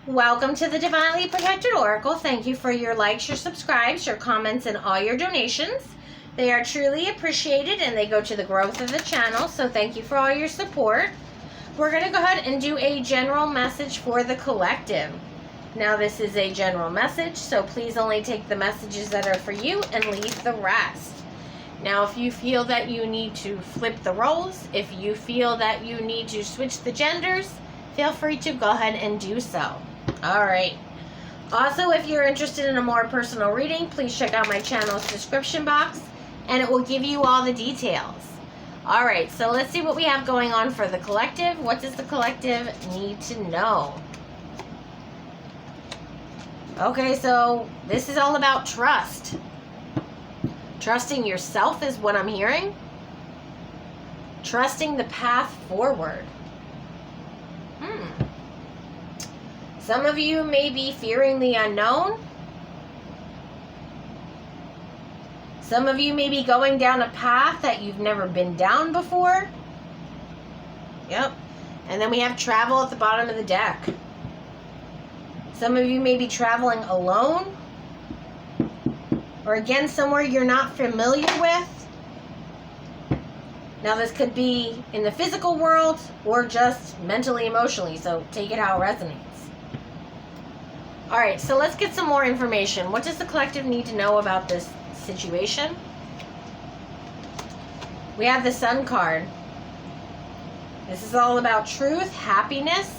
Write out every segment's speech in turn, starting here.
Welcome to the Divinely Protected Oracle. Thank you for your likes, your subscribes, your comments, and all your donations. They are truly appreciated and they go to the growth of the channel, so thank you for all your support. We're going to go ahead and do a general message for the collective. Now, this is a general message, so please only take the messages that are for you and leave the rest. Now, if you feel that you need to flip the roles, if you feel that you need to switch the genders, feel free to go ahead and do so. All right. Also, if you're interested in a more personal reading, please check out my channel's description box, and it will give you all the details. All right, so let's see what we have going on for the collective. What does the collective need to know? Okay, so this is all about trust. Trusting yourself is what I'm hearing. Trusting the path forward. Some of you may be fearing the unknown. Some of you may be going down a path that you've never been down before. Yep. And then we have travel at the bottom of the deck. Some of you may be traveling alone. Or again, somewhere you're not familiar with. Now, this could be in the physical world or just mentally, emotionally. So take it how it resonates. All right, so let's get some more information. What does the collective need to know about this situation? We have the Sun card. This is all about truth, happiness.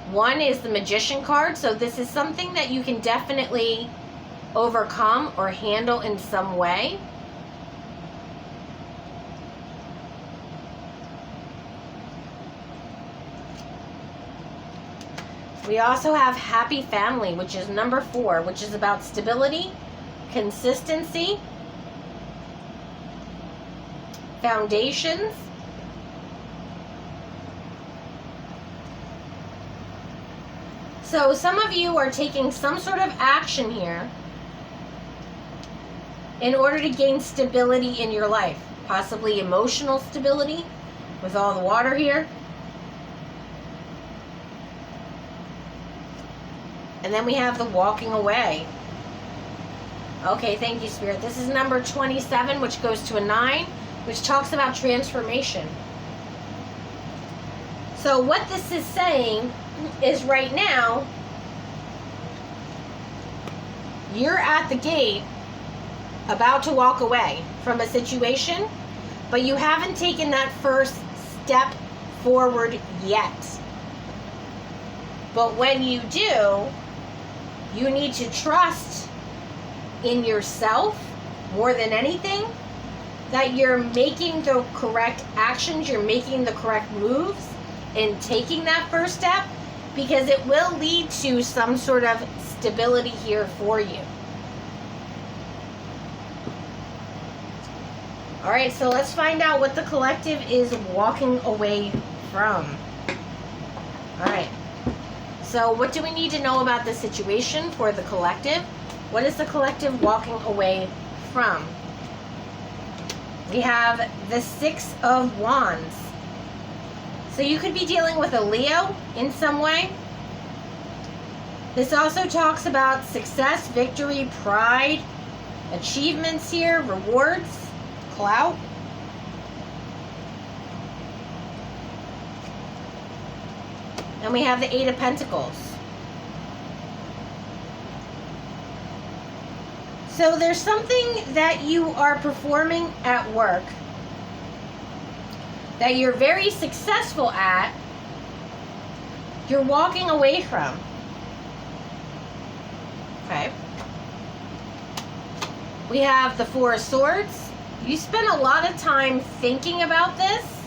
One is the Magician card. So this is something that you can definitely overcome or handle in some way. We also have Happy Family, which is number 4, which is about stability, consistency, foundations. So some of you are taking some sort of action here in order to gain stability in your life, possibly emotional stability with all the water here. And then we have the walking away. Okay, thank you, Spirit. This is number 27, which goes to a 9, which talks about transformation. So what this is saying is right now, you're at the gate about to walk away from a situation, but you haven't taken that first step forward yet. But when you do, you need to trust in yourself more than anything, that you're making the correct actions, you're making the correct moves in taking that first step, because it will lead to some sort of stability here for you. All right, so let's find out what the collective is walking away from. All right. So what do we need to know about the situation for the collective? What is the collective walking away from? We have the 6 of Wands. So you could be dealing with a Leo in some way. This also talks about success, victory, pride, achievements here, rewards, clout. And we have the 8 of Pentacles. So there's something that you are performing at work that you're very successful at, you're walking away from. Okay. We have the 4 of Swords. You spend a lot of time thinking about this.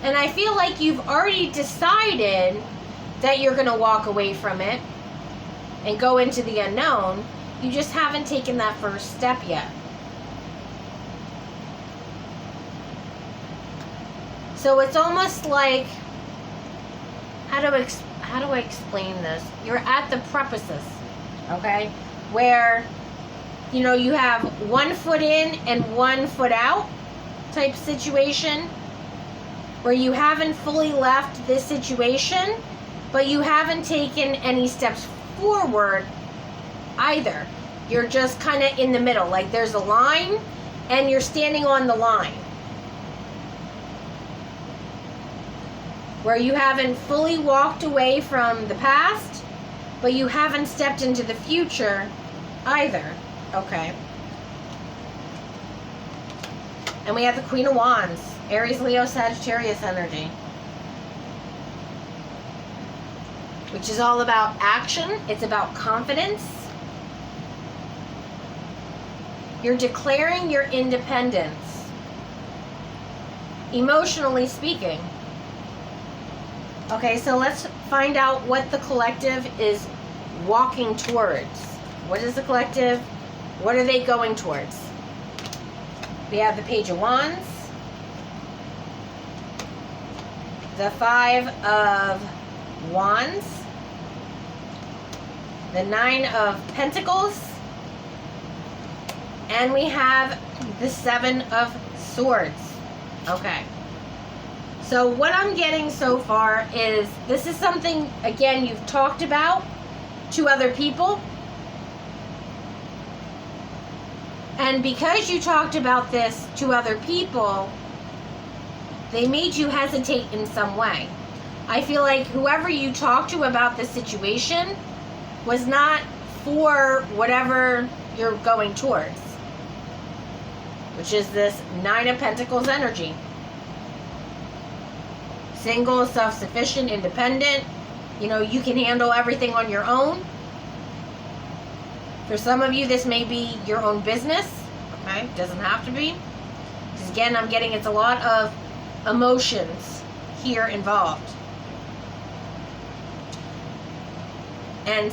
And I feel like you've already decided that you're going to walk away from it and go into the unknown. You just haven't taken that first step yet. So it's almost like, how do I explain this? You're at the precipice, okay? Where, you know, you have 1 foot in and 1 foot out type situation. where you haven't fully left this situation, but you haven't taken any steps forward either. You're just kind of in the middle. Like there's a line and you're standing on the line. Where you haven't fully walked away from the past, but you haven't stepped into the future either. Okay. And we have the Queen of Wands. Aries, Leo, Sagittarius energy. Which is all about action. It's about confidence. You're declaring your independence. Emotionally speaking. Okay, so let's find out what the collective is walking towards. What is the collective? What are they going towards? We have the Page of Wands, the Five of Wands, the Nine of Pentacles, and we have the Seven of Swords. Okay. So what I'm getting so far is this is something, again, you've talked about to other people. And because you talked about this to other people, they made you hesitate in some way. I feel like whoever you talked to about this situation was not for whatever you're going towards, which is this Nine of Pentacles energy. Single, self-sufficient, independent. You know, you can handle everything on your own. For some of you, this may be your own business. Okay, doesn't have to be. Because again, I'm getting it's a lot of emotions here involved. And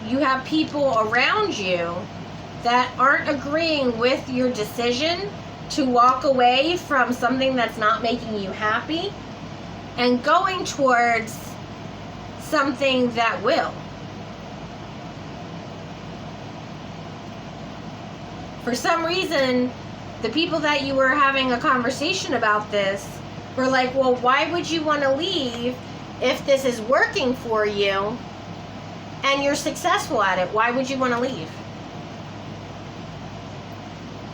you have people around you that aren't agreeing with your decision to walk away from something that's not making you happy and going towards something that will. For some reason, the people that you were having a conversation about this were like, well, why would you want to leave if this is working for you and you're successful at it? Why would you want to leave?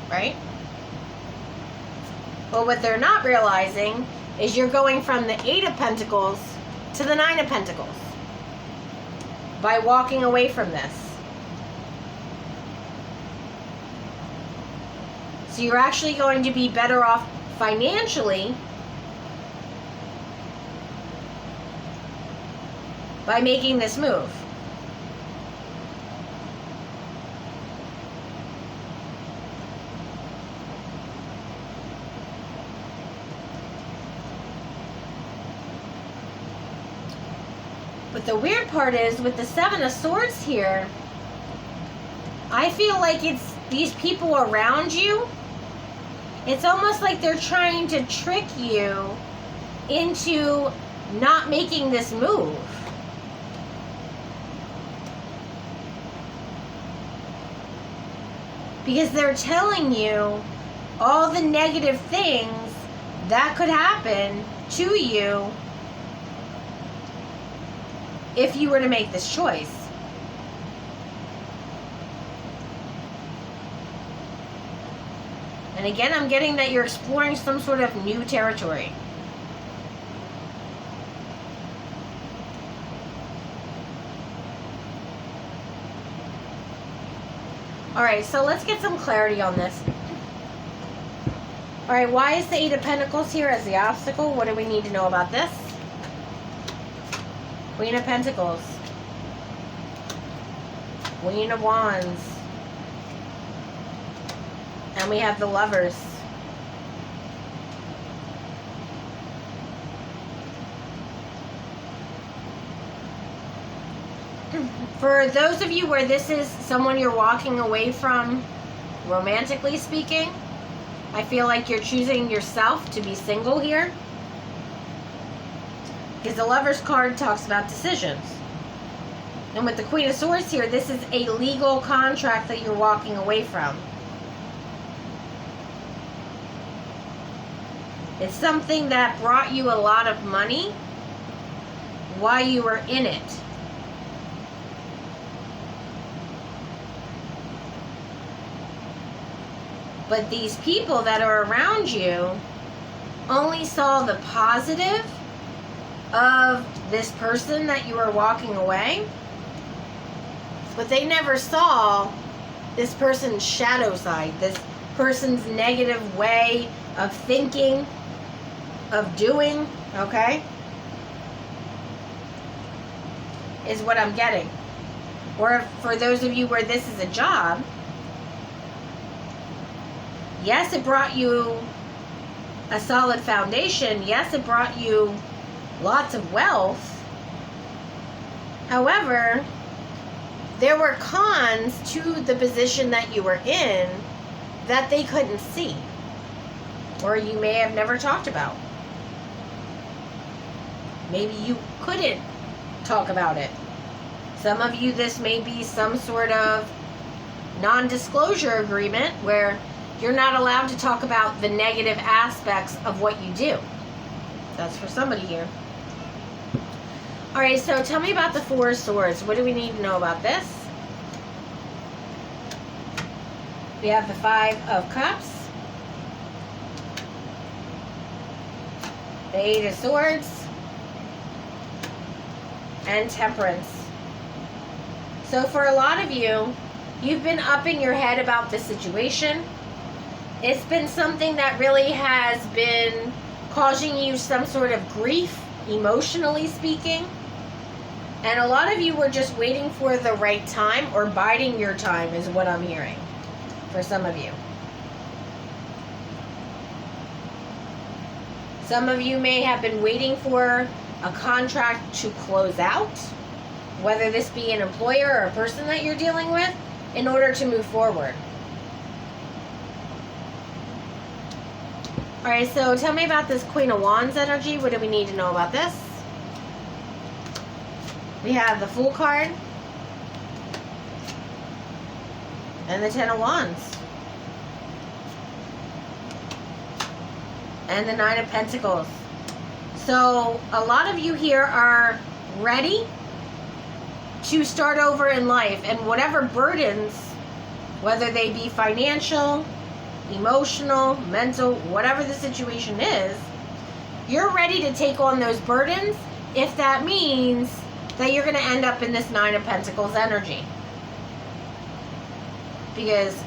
Right? Well, what they're not realizing is you're going from the Eight of Pentacles to the Nine of Pentacles by walking away from this. So you're actually going to be better off financially by making this move. But the weird part is with the Seven of Swords here, I feel like it's these people around you. It's almost like they're trying to trick you into not making this move. Because they're telling you all the negative things that could happen to you if you were to make this choice. And again, I'm getting that you're exploring some sort of new territory. Alright, so let's get some clarity on this. Alright, why is the Eight of Pentacles here as the obstacle? What do we need to know about this? Queen of Pentacles. Queen of Wands. And we have the Lovers. For those of you where this is someone you're walking away from, romantically speaking, I feel like you're choosing yourself to be single here. Because the Lovers card talks about decisions. And with the Queen of Swords here, this is a legal contract that you're walking away from. It's something that brought you a lot of money while you were in it. But these people that are around you only saw the positive of this person that you were walking away, but they never saw this person's shadow side, this person's negative way of thinking, of doing, okay? Is what I'm getting. Or for those of you where this is a job, yes, it brought you a solid foundation. Yes, it brought you lots of wealth. However, there were cons to the position that you were in that they couldn't see, or you may have never talked about. Maybe you couldn't talk about it. Some of you, this may be some sort of non-disclosure agreement where you're not allowed to talk about the negative aspects of what you do. That's for somebody here. All right, so tell me about the Four of Swords. What do we need to know about this? We have the Five of Cups, the Eight of Swords, and Temperance. So for a lot of you, you've been up in your head about the situation. It's been something that really has been causing you some sort of grief, emotionally speaking. And a lot of you were just waiting for the right time, or biding your time is what I'm hearing for some of you. Some of you may have been waiting for a contract to close out, whether this be an employer or a person that you're dealing with, in order to move forward. All right, so tell me about this Queen of Wands energy. What do we need to know about this? We have the Fool card and the Ten of Wands and the Nine of Pentacles. So a lot of you here are ready to start over in life, and whatever burdens, whether they be financial, emotional, mental, whatever the situation is, you're ready to take on those burdens if that means that you're going to end up in this Nine of Pentacles energy. Because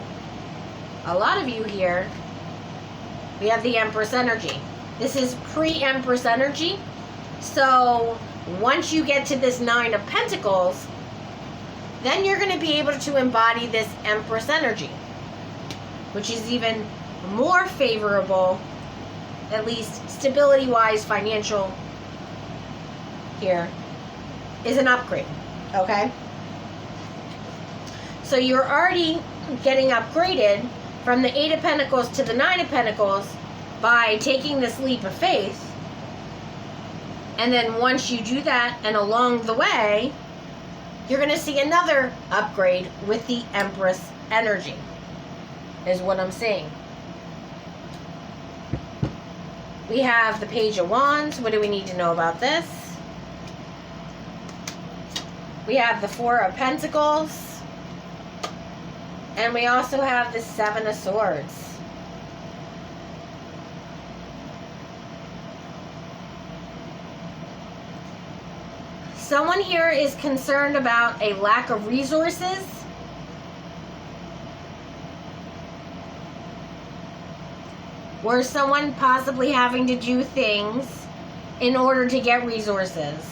a lot of you here, we have the Empress energy. This is pre-Empress energy. So once you get to this Nine of Pentacles, then you're going to be able to embody this Empress energy, which is even more favorable, at least stability-wise, financial here, is an upgrade, okay? So you're already getting upgraded from the Eight of Pentacles to the Nine of Pentacles by taking this leap of faith. And then once you do that, and along the way, you're going to see another upgrade with the Empress energy, is what I'm seeing. We have the Page of Wands. What do we need to know about this? We have the Four of Pentacles. And we also have the Seven of Swords. Someone here is concerned about a lack of resources. Or someone possibly having to do things in order to get resources.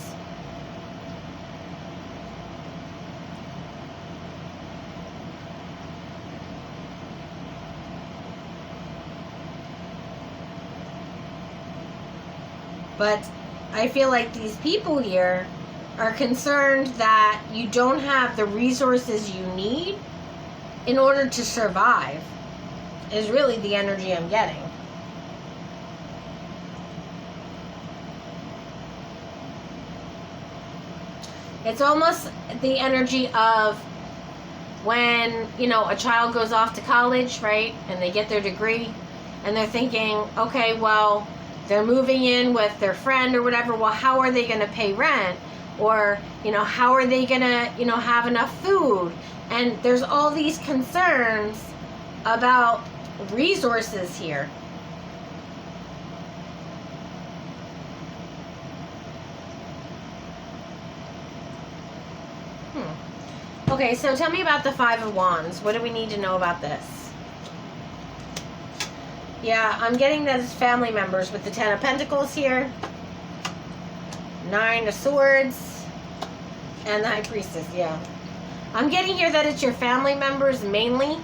But I feel like these people here are concerned that you don't have the resources you need in order to survive, is really the energy I'm getting. It's almost the energy of when, you know, a child goes off to college, right? And they get their degree and they're thinking, okay, well, they're moving in with their friend or whatever. Well, how are they going to pay rent? Or, how are they going to, have enough food? And there's all these concerns about resources here. Okay, so tell me about the Five of Wands. What do we need to know about this? Yeah, I'm getting that it's family members with the Ten of Pentacles here. Nine of Swords. And the High Priestess, yeah. I'm getting here that it's your family members mainly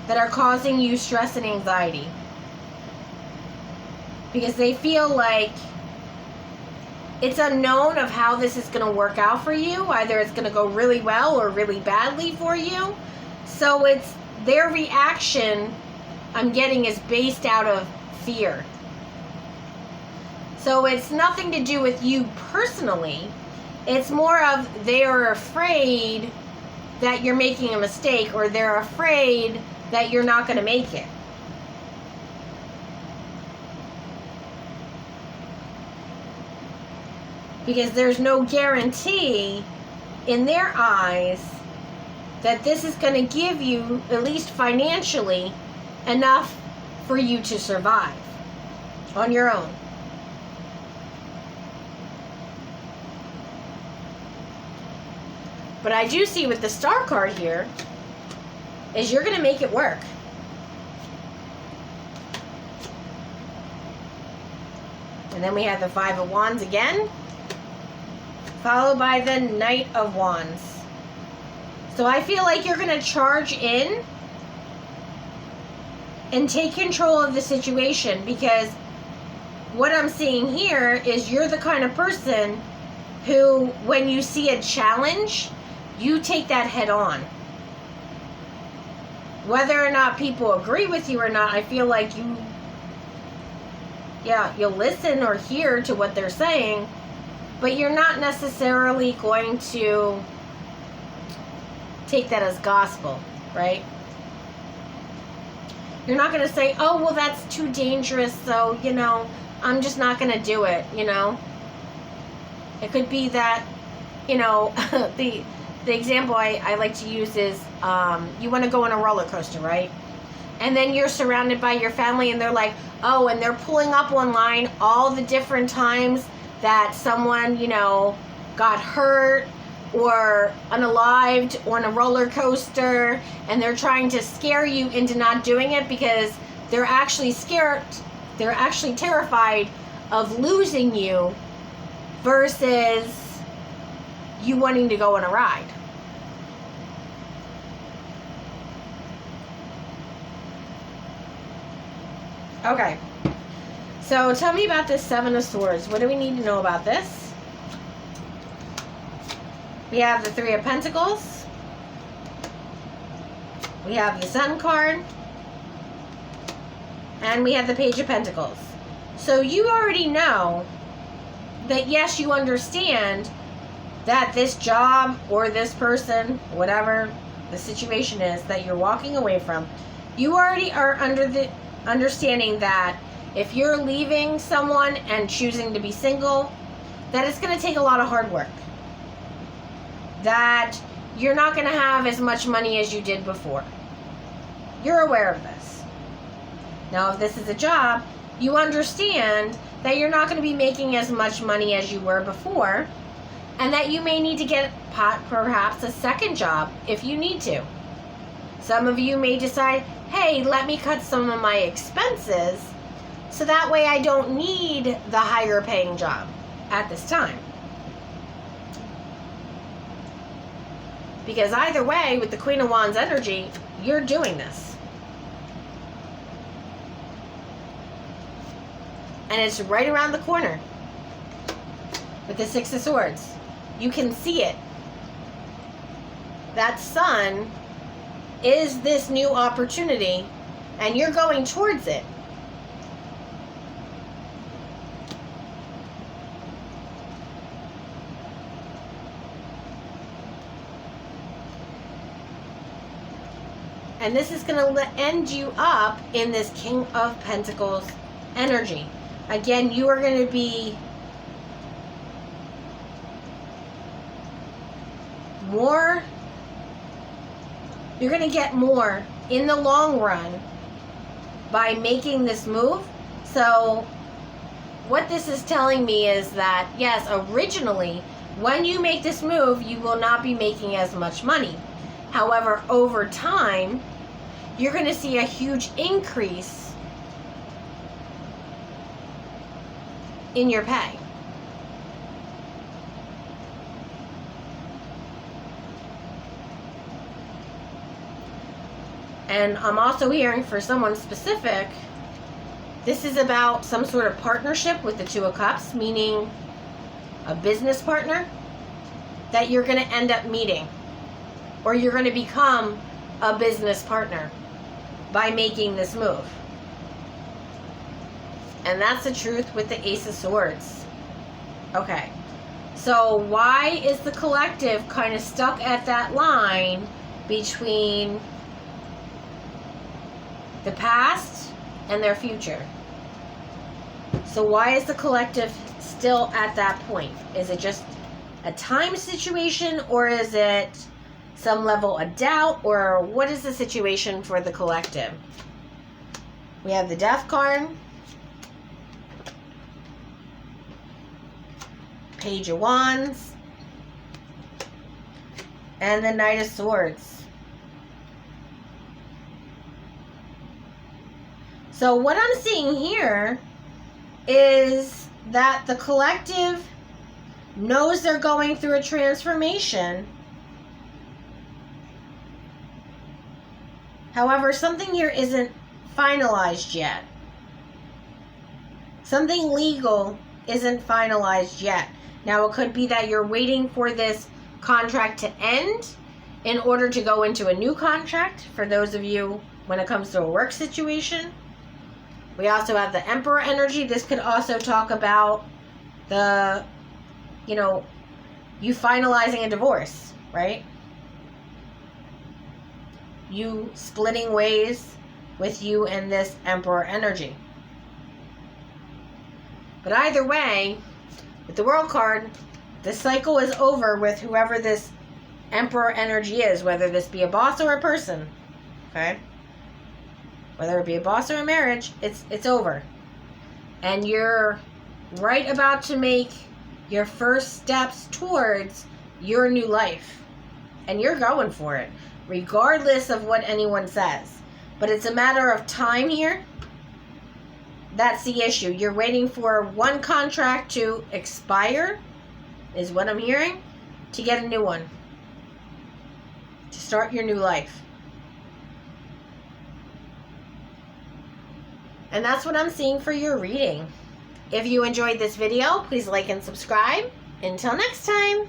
that are causing you stress and anxiety. Because they feel like it's unknown of how this is going to work out for you. Either it's going to go really well or really badly for you. So it's their reaction I'm getting is based out of fear. So it's nothing to do with you personally. It's more of they are afraid that you're making a mistake, or they're afraid that you're not going to make it. Because there's no guarantee in their eyes that this is going to give you, at least financially, enough for you to survive on your own. But I do see with the Star card here is you're going to make it work. And then we have the Five of Wands again, followed by the Knight of Wands. So I feel like you're going to charge in and take control of the situation, because what I'm seeing here is you're the kind of person who, when you see a challenge, you take that head on. Whether or not people agree with you or not, I feel like you'll listen or hear to what they're saying, but you're not necessarily going to take that as gospel, right? You're not going to say, oh, well, that's too dangerous, so, I'm just not going to do it, It could be that, the example I like to use is you want to go on a roller coaster, right? And then you're surrounded by your family and they're like, oh, and they're pulling up online all the different times that someone, got hurt or unalived on a roller coaster, and they're trying to scare you into not doing it because they're actually scared, they're actually terrified of losing you versus you wanting to go on a ride. Okay, so tell me about this Seven of Swords. What do we need to know about this? We have the Three of Pentacles. We have the Sun card. And we have the Page of Pentacles. So you already know that, yes, you understand that this job or this person, whatever the situation is that you're walking away from, you already are under the understanding that if you're leaving someone and choosing to be single, that it's going to take a lot of hard work. That you're not going to have as much money as you did before. You're aware of this. Now, if this is a job, you understand that you're not going to be making as much money as you were before, and that you may need to get perhaps a second job if you need to. Some of you may decide, hey, let me cut some of my expenses so that way I don't need the higher paying job at this time. Because either way, with the Queen of Wands energy, you're doing this. And it's right around the corner with the Six of Swords. You can see it. That sun is this new opportunity, and you're going towards it. And this is going to end you up in this King of Pentacles energy. Again, you are going to be more, you're going to get more in the long run by making this move. So what this is telling me is that, yes, originally, when you make this move, you will not be making as much money. However, over time, you're going to see a huge increase in your pay. And I'm also hearing for someone specific, this is about some sort of partnership with the Two of Cups, meaning a business partner that you're going to end up meeting, or you're going to become a business partner by making this move. And that's the truth with the Ace of Swords. Okay. So why is the collective kind of stuck at that line between the past and their future? So why is the collective still at that point? Is it just a time situation, or is it some level of doubt, or what is the situation for the collective? We have the Death card, Page of Wands, and the Knight of Swords. So what I'm seeing here is that the collective knows they're going through a transformation. However, something here isn't finalized yet. Something legal isn't finalized yet. Now, it could be that you're waiting for this contract to end in order to go into a new contract, for those of you when it comes to a work situation. We also have the Emperor energy. This could also talk about the, you finalizing a divorce, right? You splitting ways with you and this Emperor energy. But either way, with the World card, the cycle is over with whoever this Emperor energy is, whether this be a boss or a person, okay? Whether it be a boss or a marriage, it's over. And you're right about to make your first steps towards your new life. And you're going for it, regardless of what anyone says. But it's a matter of time here. That's the issue. You're waiting for one contract to expire, is what I'm hearing, to get a new one. To start your new life. And that's what I'm seeing for your reading. If you enjoyed this video, please like and subscribe. Until next time.